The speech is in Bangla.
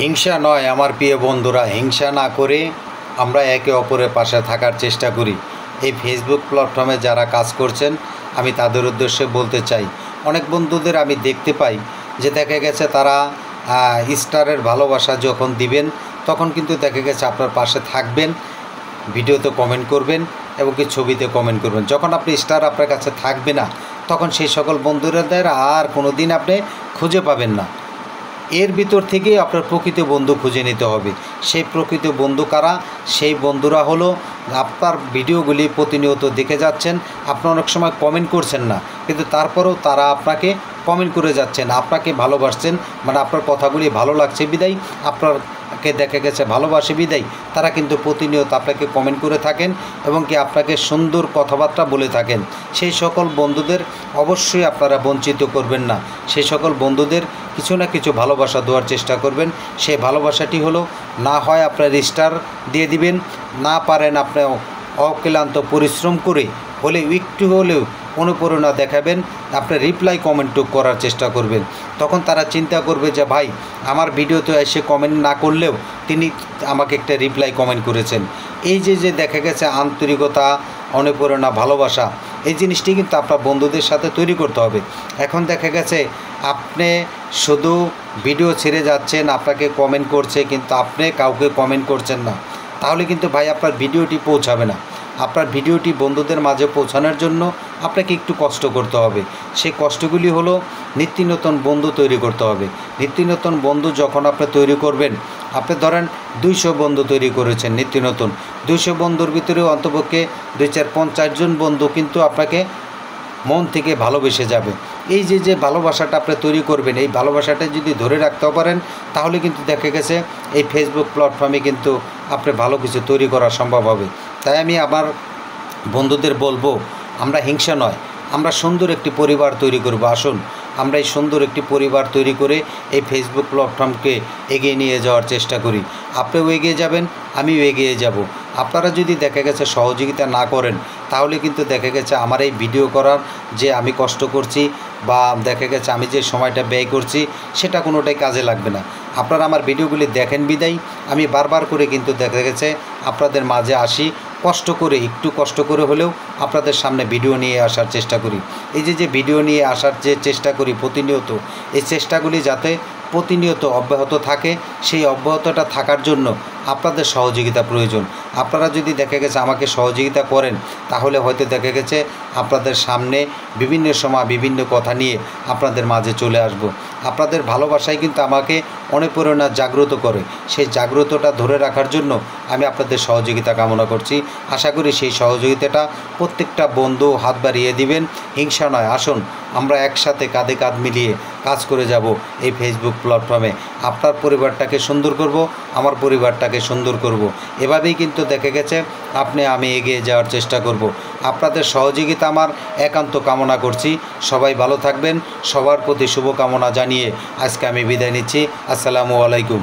হিংসা নয় আমার প্রিয় বন্ধুরা, হিংসা না করে আমরা একে অপরের পাশে থাকার চেষ্টা করি। এই ফেসবুক প্ল্যাটফর্মে যারা কাজ করছেন আমি তাদের উদ্দেশ্যে বলতে চাই, অনেক বন্ধুদের আমি দেখতে পাই যে দেখা গেছে তারা স্টারের ভালোবাসা যখন দিবেন তখন কিন্তু দেখা গেছে আপনার পাশে থাকবেন, ভিডিওতে কমেন্ট করবেন এবং কি ছবিতে কমেন্ট করবেন। যখন আপনি স্টার আপনার কাছে থাকবে না তখন সেই সকল বন্ধুদের আর কোনো দিন আপনি খুঁজে পাবেন না। এর ভিতর থেকে আপনার প্রকৃত বন্ধু খুঁজে নিতে হবে। সেই প্রকৃত বন্ধু কারা? সেই বন্ধুরা হলো আপনার ভিডিওগুলি প্রতিনিয়ত দেখে যাচ্ছেন, আপনি অনেক সময় কমেন্ট করছেন না, কিন্তু তারপরেও তারা আপনাকে কমেন্ট করে যাচ্ছেন, আপনাকে ভালোবাসছেন, মানে আপনার কথাগুলি ভালো লাগছে বিদায়, আপনাকে দেখা গেছে ভালোবাসে বিদায় তারা কিন্তু প্রতিনিয়ত আপনাকে কমেন্ট করে থাকেন এবং কি আপনাকে সুন্দর কথাবার্তা বলে থাকেন। সেই সকল বন্ধুদের অবশ্যই আপনারা বঞ্চিত করবেন না। সেই সকল বন্ধুদের কিছু না কিছু ভালোবাসা দেওয়ার চেষ্টা করবেন। সেই ভালোবাসাটি হলো, না হয় আপনার স্টার দিয়ে দিবেন, না পারেন আপনি অক্লান্ত পরিশ্রম করে হলে একটু হলেও অনুপ্রেরণা দেখাবেন, আপনার রিপ্লাই কমেন্টও করার চেষ্টা করবেন। তখন তারা চিন্তা করবে যে ভাই আমার ভিডিওতে এসে কমেন্ট না করলেও তিনি আমাকে একটা রিপ্লাই কমেন্ট করেছেন। এই যে দেখা গেছে আন্তরিকতা, অনুপ্রেরণা, ভালোবাসা, এই জিনিসটি কিন্তু আপনার বন্ধুদের সাথে তৈরি করতে হবে। এখন দেখা গেছে আপনি শুধু ভিডিও ছেড়ে যাচ্ছেন, আপনাকে কমেন্ট করছে, কিন্তু আপনি কাউকে কমেন্ট করছেন না, তাহলে কিন্তু ভাই আপনার ভিডিওটি পৌঁছাবে না। আপনার ভিডিওটি বন্ধুদের মাঝে পৌঁছানোর জন্য আপনাকে একটু কষ্ট করতে হবে। সেই কষ্টগুলি হলো নিত্য নতুন বন্ধু তৈরি করতে হবে। নিত্য নতুন বন্ধু যখন আপনি তৈরি করবেন, আপনি ধরেন 200 বন্ধু তৈরি করেছেন নিত্য নতুন, 200 বন্ধুর ভিতরে অন্তপক্ষে 2-4-50 জন বন্ধু কিন্তু আপনাকে মন থেকে ভালোবেসে যাবে। এই যে ভালোবাসাটা আপনি তৈরি করবেন, এই ভালোবাসাটা যদি ধরে রাখতে পারেন তাহলে কিন্তু দেখা গেছে এই ফেসবুক প্ল্যাটফর্মে কিন্তু আপনি ভালো কিছু তৈরি করা সম্ভব হবে। তাই আমি আমার বন্ধুদের বলবো, আমরা হিংসা নয়, আমরা সুন্দর একটি পরিবার তৈরি করব। আসুন আমরা এই সুন্দর একটি পরিবার তৈরি করে এই ফেসবুক প্ল্যাটফর্মকে এগিয়ে নিয়ে যাওয়ার চেষ্টা করি। আপনিও এগিয়ে যাবেন, আমিও এগিয়ে যাব। আপনারা যদি দেখা গেছে সহযোগিতা না করেন তাহলে কিন্তু দেখা গেছে আমার এই ভিডিও করার যে আমি কষ্ট করছি বা দেখা গেছে আমি যে সময়টা ব্যয় করছি সেটা কোনোটাই কাজে লাগবে না। আপনারা আমার ভিডিওগুলি দেখেন বিদায় আমি বারবার করে কিন্তু দেখা গেছে আপনাদের মাঝে আসি, কষ্ট করে, একটু কষ্ট করে হলেও আপনাদের সামনে ভিডিও নিয়ে আসার চেষ্টা করি। এই যে ভিডিও নিয়ে আসার যে চেষ্টা করি প্রতিনিয়ত, এই চেষ্টাগুলি যাতে প্রতিনিয়ত অব্যাহত থাকে, সেই অব্যাহতটা থাকার জন্য আপনাদের সহযোগিতা প্রয়োজন। আপনারা যদি দেখা গেছে আমাকে সহযোগিতা করেন তাহলে হয়তো দেখা গেছে আপনাদের সামনে বিভিন্ন সময় বিভিন্ন কথা নিয়ে আপনাদের মাঝে চলে আসব। আপনাদের ভালোবাসায় কিন্তু আমাকে অনুপ্রেরণা জাগ্রত করে, সেই জাগ্রতটা ধরে রাখার জন্য আমি আপনাদের সহযোগিতা কামনা করছি। আশা করি সেই সহযোগিতাটা প্রত্যেকটা বন্ধু হাত বাড়িয়ে দিবেন। হিংসা নয়, আসুন আমরা একসাথে কাঁধে কাঁধ মিলিয়ে কাজ করে যাব এই ফেসবুক প্ল্যাটফর্মে। আপনার পরিবারটাকে সুন্দর করব, আমার পরিবারটাকে সুন্দর করব। এভাবেই কিন্তু দেখা গেছে আমি এগিয়ে যাওয়ার চেষ্টা করব। আপনাদের সহযোগিতা আমার একান্ত কামনা করছি। সবাই ভালো থাকবেন, সবার প্রতি শুভকামনা জানিয়ে আজকে আমি বিদায় নিচ্ছি। আসসালামু আলাইকুম।